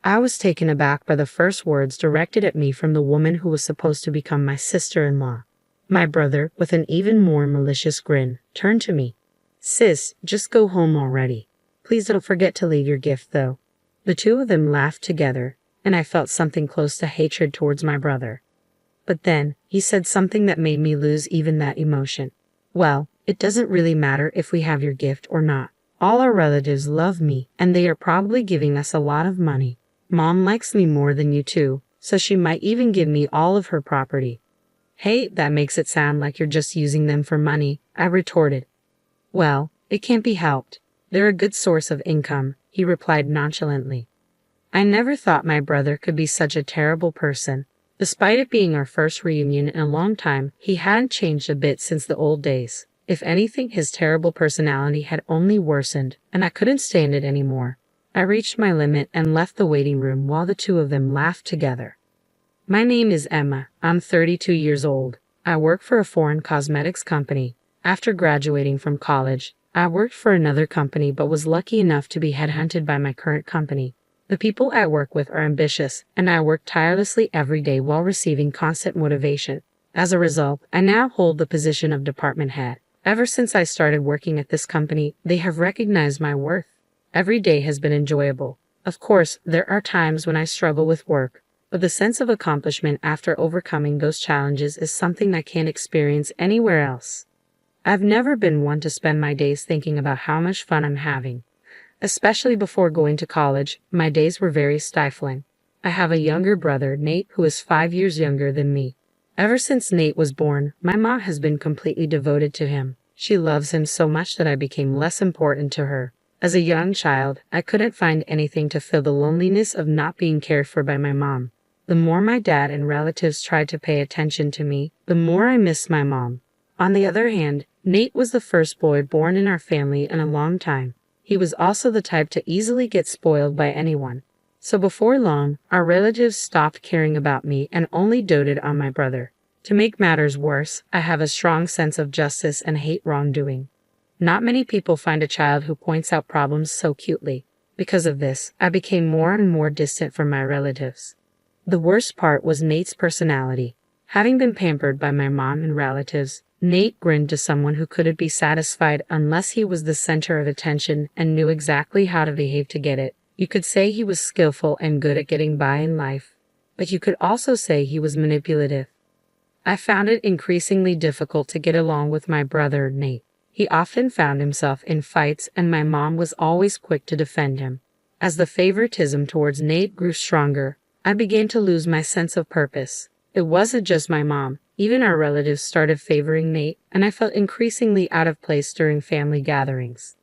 I was taken aback by the first words directed at me from the woman who was supposed to become my sister-in-law. My brother, with an even more malicious grin, turned to me. "Sis, just go home already. Please don't forget to leave your gift, though." The two of them laughed together, and I felt something close to hatred towards my brother. But then, he said something that made me lose even that emotion. "Well, it doesn't really matter if we have your gift or not. All our relatives love me, and they are probably giving us a lot of money. Mom likes me more than you two, so she might even give me all of her property." "Hey, that makes it sound like you're just using them for money," I retorted. "Well, it can't be helped. They're a good source of income," he replied nonchalantly. I never thought my brother could be such a terrible person. Despite it being our first reunion in a long time, he hadn't changed a bit since the old days. If anything, his terrible personality had only worsened, and I couldn't stand it anymore. I reached my limit and left the waiting room while the two of them laughed together. "My name is Emma. I'm 32 years old. I work for a foreign cosmetics company. After graduating from college, I worked for another company but was lucky enough to be headhunted by my current company. The people I work with are ambitious, and I work tirelessly every day while receiving constant motivation. As a result, I now hold the position of department head. Ever since I started working at this company, they have recognized my worth. Every day has been enjoyable. Of course, there are times when I struggle with work, but the sense of accomplishment after overcoming those challenges is something I can't experience anywhere else. I've never been one to spend my days thinking about how much fun I'm having. Especially before going to college, my days were very stifling. I have a younger brother, Nate, who is 5 years younger than me. Ever since Nate was born, my mom has been completely devoted to him. She loves him so much that I became less important to her. As a young child, I couldn't find anything to fill the loneliness of not being cared for by my mom. The more my dad and relatives tried to pay attention to me, the more I missed my mom. On the other hand, Nate was the first boy born in our family in a long time. He was also the type to easily get spoiled by anyone. So before long, our relatives stopped caring about me and only doted on my brother. To make matters worse, I have a strong sense of justice and hate wrongdoing. Not many people find a child who points out problems so cutely. Because of this, I became more and more distant from my relatives. The worst part was Nate's personality. Having been pampered by my mom and relatives, Nate grinned to someone who couldn't be satisfied unless he was the center of attention and knew exactly how to behave to get it. You could say he was skillful and good at getting by in life, but you could also say he was manipulative. I found it increasingly difficult to get along with my brother, Nate. He often found himself in fights, and my mom was always quick to defend him. As the favoritism towards Nate grew stronger, I began to lose my sense of purpose. It wasn't just my mom. Even our relatives started favoring Nate, and I felt increasingly out of place during family gatherings.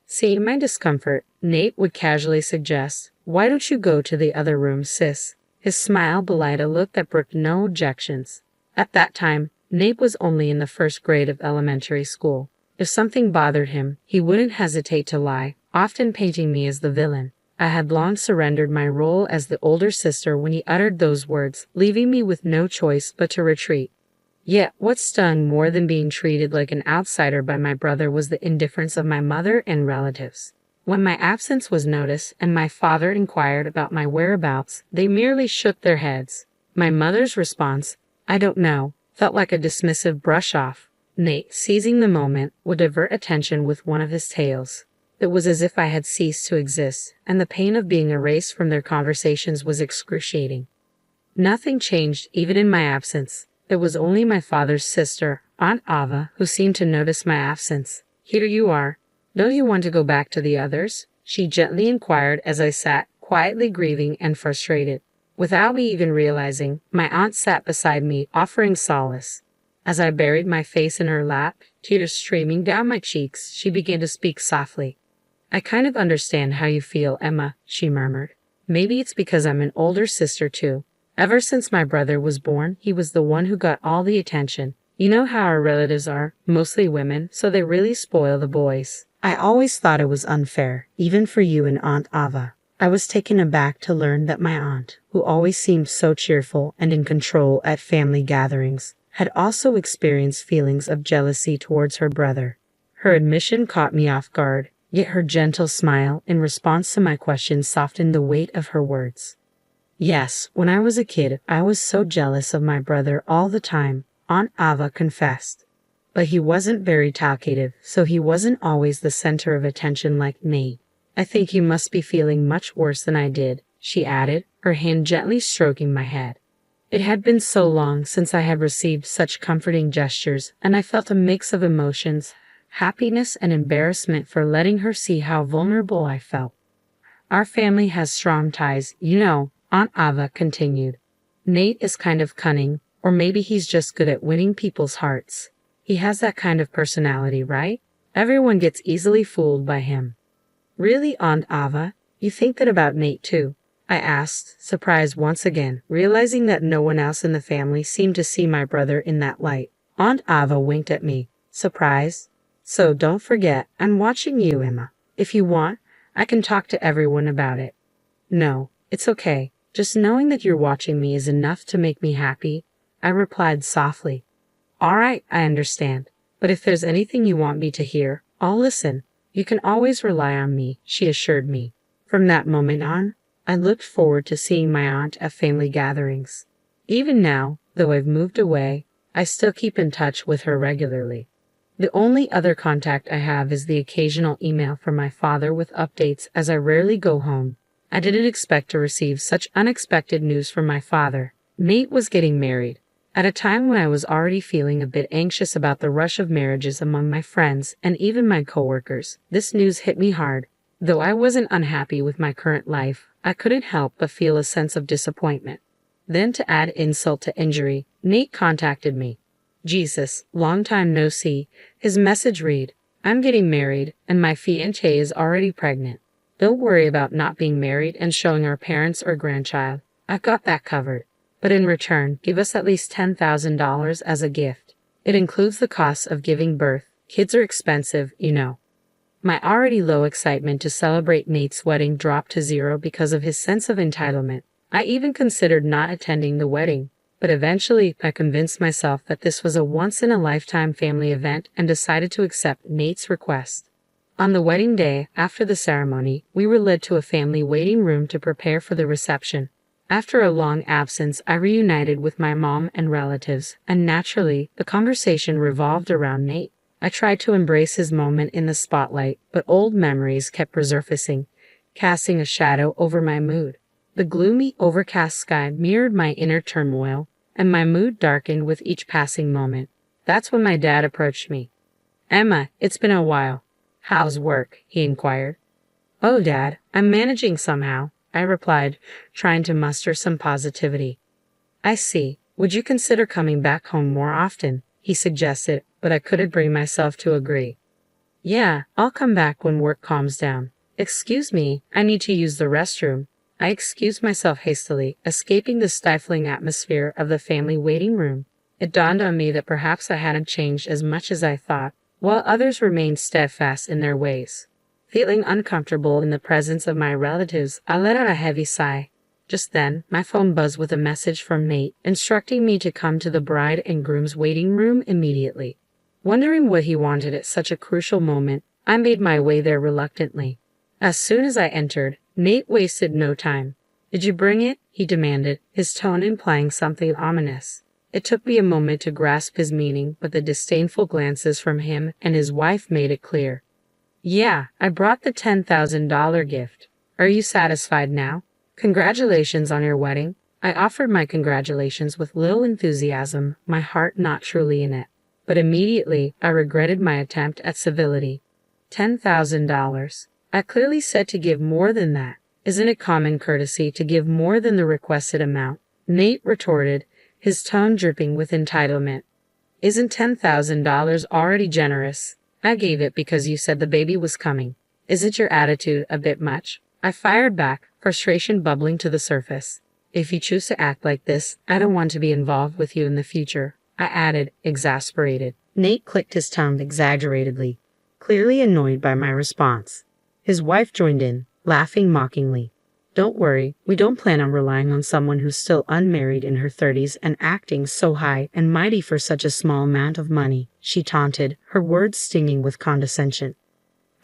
Seeing my discomfort, Nate would casually suggest, "Why don't you go to the other room, sis?" His smile belied a look that brooked no objections. At that time, Nate was only in the first grade of elementary school. If something bothered him, he wouldn't hesitate to lie, often painting me as the villain. I had long surrendered my role as the older sister when he uttered those words, leaving me with no choice but to retreat. Yet, what stung more than being treated like an outsider by my brother was the indifference of my mother and relatives. When my absence was noticed and my father inquired about my whereabouts, they merely shook their heads. My mother's response, "I don't know," felt like a dismissive brush-off. Nate, seizing the moment, would divert attention with one of his tales. It was as if I had ceased to exist, and the pain of being erased from their conversations was excruciating. Nothing changed even in my absence. It was only my father's sister, Aunt Ava, who seemed to notice my absence. "Here you are. Don't you want to go back to the others?" she gently inquired as I sat, quietly grieving and frustrated. Without me even realizing, my aunt sat beside me, offering solace. As I buried my face in her lap, tears streaming down my cheeks, she began to speak softly. "I kind of understand how you feel, Emma," she murmured. "Maybe it's because I'm an older sister too. Ever since my brother was born, he was the one who got all the attention. You know how our relatives are, mostly women, so they really spoil the boys. I always thought it was unfair, even for you and Aunt Ava." I was taken aback to learn that my aunt, who always seemed so cheerful and in control at family gatherings, had also experienced feelings of jealousy towards her brother. Her admission caught me off guard. Yet her gentle smile in response to my question softened the weight of her words. Yes, when I was a kid, I was so jealous of my brother all the time, Aunt Ava confessed. But he wasn't very talkative, so he wasn't always the center of attention like me. I think you must be feeling much worse than I did, she added, her hand gently stroking my head. It had been so long since I had received such comforting gestures, and I felt a mix of emotions, happiness and embarrassment for letting her see how vulnerable I felt. Our family has strong ties, you know, Aunt Ava continued. Nate is kind of cunning, or maybe he's just good at winning people's hearts. He has that kind of personality, right? Everyone gets easily fooled by him. Really, Aunt Ava? You think that about Nate too? I asked, surprised once again, realizing that no one else in the family seemed to see my brother in that light. Aunt Ava winked at me, surprised. So don't forget, I'm watching you, Emma. If you want, I can talk to everyone about it. No, it's okay. Just knowing that you're watching me is enough to make me happy, I replied softly. All right, I understand. But if there's anything you want me to hear, I'll listen. You can always rely on me, she assured me. From that moment on, I looked forward to seeing my aunt at family gatherings. Even now, though I've moved away, I still keep in touch with her regularly. The only other contact I have is the occasional email from my father with updates, as I rarely go home. I didn't expect to receive such unexpected news from my father. Nate was getting married. At a time when I was already feeling a bit anxious about the rush of marriages among my friends and even my coworkers, this news hit me hard. Though I wasn't unhappy with my current life, I couldn't help but feel a sense of disappointment. Then, to add insult to injury, Nate contacted me. Jesus, long time no see. His message read, I'm getting married, and my fiancée is already pregnant. Don't worry about not being married and showing our parents or grandchild. I've got that covered. But in return, give us at least $10,000 as a gift. It includes the costs of giving birth. Kids are expensive, you know. My already low excitement to celebrate Nate's wedding dropped to zero because of his sense of entitlement. I even considered not attending the wedding, but eventually I convinced myself that this was a once-in-a-lifetime family event and decided to accept Nate's request. On the wedding day, after the ceremony, we were led to a family waiting room to prepare for the reception. After a long absence, I reunited with my mom and relatives, and naturally, the conversation revolved around Nate. I tried to embrace his moment in the spotlight, but old memories kept resurfacing, casting a shadow over my mood. The gloomy, overcast sky mirrored my inner turmoil, and my mood darkened with each passing moment. That's when my dad approached me. Emma, it's been a while. How's work? He inquired. Oh, Dad, I'm managing somehow, I replied, trying to muster some positivity. I see. Would you consider coming back home more often? He suggested, but I couldn't bring myself to agree. Yeah, I'll come back when work calms down. Excuse me, I need to use the restroom. I excused myself hastily, escaping the stifling atmosphere of the family waiting room. It dawned on me that perhaps I hadn't changed as much as I thought, while others remained steadfast in their ways. Feeling uncomfortable in the presence of my relatives, I let out a heavy sigh. Just then, my phone buzzed with a message from Nate, instructing me to come to the bride and groom's waiting room immediately. Wondering what he wanted at such a crucial moment, I made my way there reluctantly. As soon as I entered, Nate wasted no time. Did you bring it? He demanded, his tone implying something ominous. It took me a moment to grasp his meaning, but the disdainful glances from him and his wife made it clear. Yeah, I brought the $10,000 gift. Are you satisfied now? Congratulations on your wedding. I offered my congratulations with little enthusiasm, my heart not truly in it. But immediately, I regretted my attempt at civility. $10,000. I clearly said to give more than that. Isn't it common courtesy to give more than the requested amount? Nate retorted, his tone dripping with entitlement. Isn't $10,000 already generous? I gave it because you said the baby was coming. Isn't your attitude a bit much? I fired back, frustration bubbling to the surface. If you choose to act like this, I don't want to be involved with you in the future, I added, exasperated. Nate clicked his tongue exaggeratedly, clearly annoyed by my response. His wife joined in, laughing mockingly. Don't worry, we don't plan on relying on someone who's still unmarried in her 30s and acting so high and mighty for such a small amount of money, she taunted, her words stinging with condescension.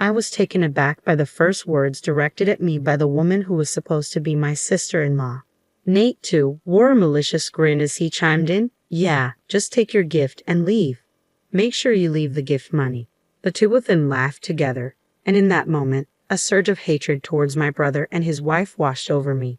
I was taken aback by the first words directed at me by the woman who was supposed to be my sister-in-law. Nate, too, wore a malicious grin as he chimed in, "Yeah, just take your gift and leave. Make sure you leave the gift money." The two of them laughed together, and in that moment, a surge of hatred towards my brother and his wife washed over me.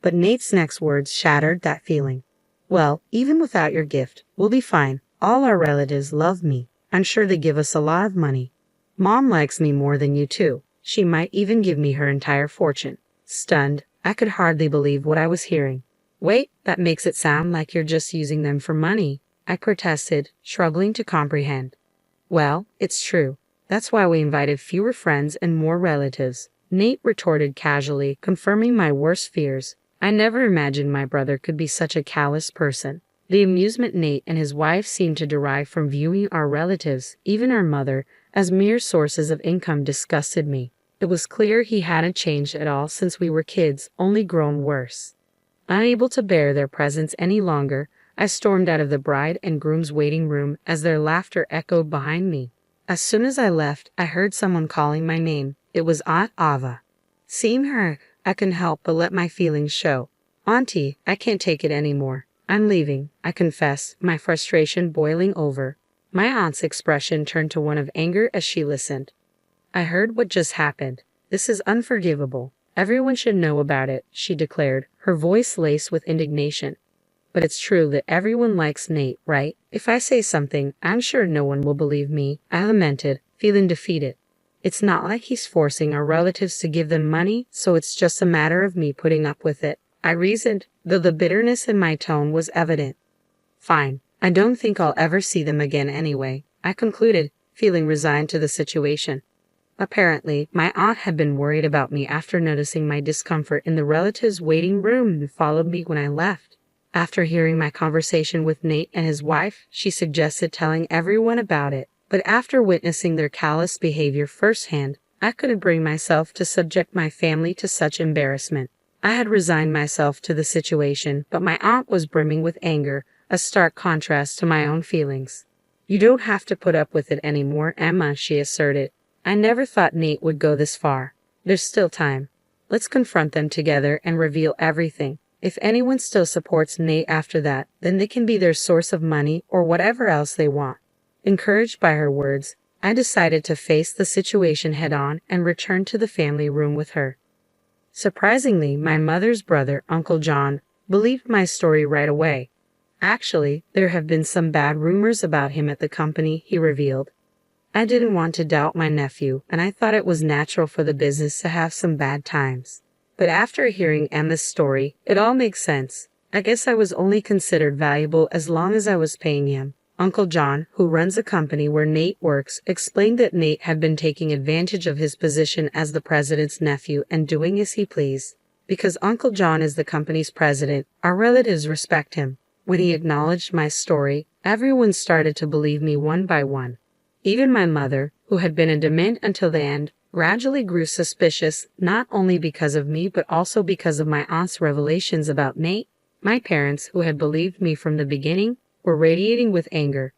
But Nate's next words shattered that feeling. "Well, even without your gift, we'll be fine. All our relatives love me. I'm sure they give us a lot of money. Mom likes me more than you two. She might even give me her entire fortune." Stunned, I could hardly believe what I was hearing. "Wait, that makes it sound like you're just using them for money," I protested, struggling to comprehend. "Well, it's true. That's why we invited fewer friends and more relatives," Nate retorted casually, confirming my worst fears. I never imagined my brother could be such a callous person. The amusement Nate and his wife seemed to derive from viewing our relatives, even our mother, as mere sources of income disgusted me. It was clear he hadn't changed at all since we were kids, only grown worse. Unable to bear their presence any longer, I stormed out of the bride and groom's waiting room as their laughter echoed behind me. As soon as I left, I heard someone calling my name. It was Aunt Ava. Seeing her, I couldn't help but let my feelings show. "Auntie, I can't take it anymore. I'm leaving," I confessed, my frustration boiling over. My aunt's expression turned to one of anger as she listened. "I heard what just happened. This is unforgivable. Everyone should know about it," she declared, her voice laced with indignation. "But it's true that everyone likes Nate, right? If I say something, I'm sure no one will believe me," I lamented, feeling defeated. "It's not like he's forcing our relatives to give them money, so it's just a matter of me putting up with it," I reasoned, though the bitterness in my tone was evident. "Fine. I don't think I'll ever see them again anyway," I concluded, feeling resigned to the situation. Apparently, my aunt had been worried about me after noticing my discomfort in the relatives' waiting room and followed me when I left. After hearing my conversation with Nate and his wife, she suggested telling everyone about it, but after witnessing their callous behavior firsthand, I couldn't bring myself to subject my family to such embarrassment. I had resigned myself to the situation, but my aunt was brimming with anger, a stark contrast to my own feelings. "You don't have to put up with it anymore, Emma," she asserted. "I never thought Nate would go this far. There's still time. Let's confront them together and reveal everything. If anyone still supports Nate after that, then they can be their source of money or whatever else they want." Encouraged by her words, I decided to face the situation head-on and return to the family room with her. Surprisingly, my mother's brother, Uncle John, believed my story right away. "Actually, there have been some bad rumors about him at the company," he revealed. I didn't want to doubt my nephew, and I thought it was natural for the business to have some bad times. But after hearing Emma's story, it all makes sense. I guess I was only considered valuable as long as I was paying him. Uncle John, who runs a company where Nate works, explained that Nate had been taking advantage of his position as the president's nephew and doing as he pleased. Because Uncle John is the company's president, our relatives respect him. When he acknowledged my story, everyone started to believe me one by one. Even my mother, who had been adamant until the end, gradually grew suspicious, not only because of me but also because of my aunt's revelations about Nate. My parents, who had believed me from the beginning, were radiating with anger.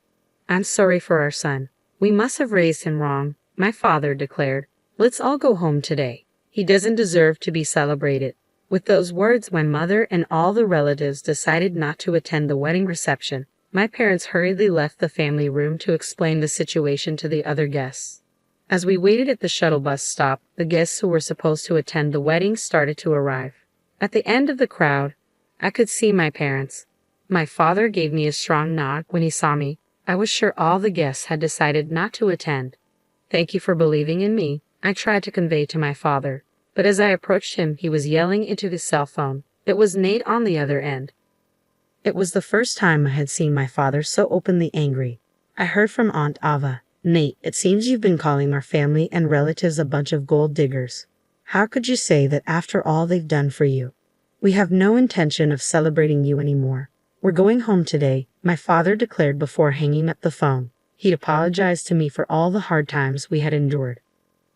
"I'm sorry for our son. We must have raised him wrong," my father declared. "Let's all go home today. He doesn't deserve to be celebrated." With those words, my mother and all the relatives decided not to attend the wedding reception. My parents hurriedly left the family room to explain the situation to the other guests. As we waited at the shuttle bus stop, the guests who were supposed to attend the wedding started to arrive. At the end of the crowd, I could see my parents. My father gave me a strong nod when he saw me. I was sure all the guests had decided not to attend. "Thank you for believing in me," I tried to convey to my father. But as I approached him, he was yelling into his cell phone. It was Nate on the other end. It was the first time I had seen my father so openly angry. I heard from Aunt Ava, "Nate, it seems you've been calling our family and relatives a bunch of gold diggers. How could you say that after all they've done for you? We have no intention of celebrating you anymore. We're going home today," my father declared before hanging up the phone. He'd apologized to me for all the hard times we had endured.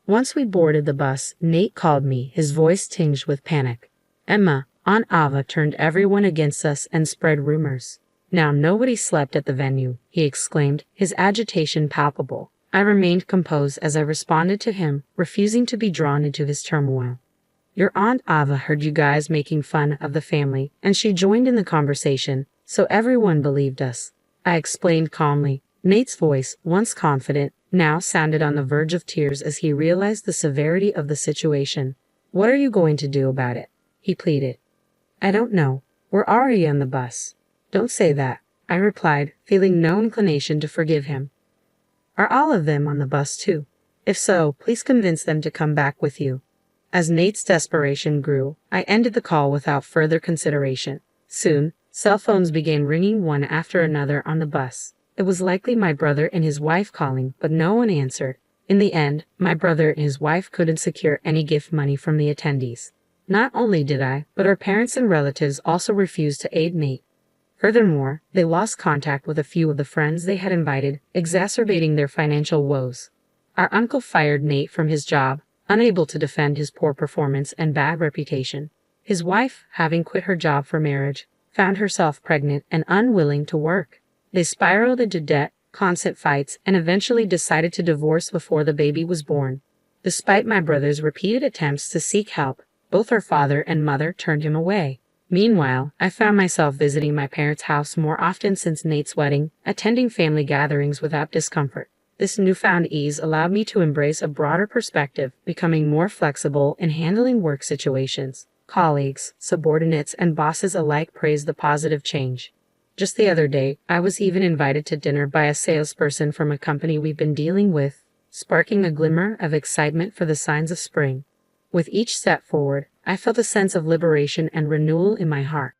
Once we boarded the bus, Nate called me, his voice tinged with panic. "Emma, Aunt Ava turned everyone against us and spread rumors. Now nobody slept at the venue," he exclaimed, his agitation palpable. I remained composed as I responded to him, refusing to be drawn into his turmoil. Your Aunt Ava heard you guys making fun of the family, and she joined in the conversation, so everyone believed us. I explained calmly. Nate's voice, once confident, now sounded on the verge of tears as he realized the severity of the situation. What are you going to do about it? He pleaded. I don't know. We're already on the bus. Don't say that, I replied, feeling no inclination to forgive him. Are all of them on the bus too? If so, please convince them to come back with you. As Nate's desperation grew, I ended the call without further consideration. Soon, cell phones began ringing one after another on the bus. It was likely my brother and his wife calling, but no one answered. In the end, my brother and his wife couldn't secure any gift money from the attendees. Not only did I, but our parents and relatives also refused to aid Nate. Furthermore, they lost contact with a few of the friends they had invited, exacerbating their financial woes. Our uncle fired Nate from his job, unable to defend his poor performance and bad reputation. His wife, having quit her job for marriage, found herself pregnant and unwilling to work. They spiraled into debt, constant fights, and eventually decided to divorce before the baby was born. Despite my brother's repeated attempts to seek help, both her father and mother turned him away. Meanwhile, I found myself visiting my parents' house more often since Nate's wedding, attending family gatherings without discomfort. This newfound ease allowed me to embrace a broader perspective, becoming more flexible in handling work situations. Colleagues, subordinates, and bosses alike praised the positive change. Just the other day, I was even invited to dinner by a salesperson from a company we've been dealing with, sparking a glimmer of excitement for the signs of spring. With each step forward, I felt a sense of liberation and renewal in my heart.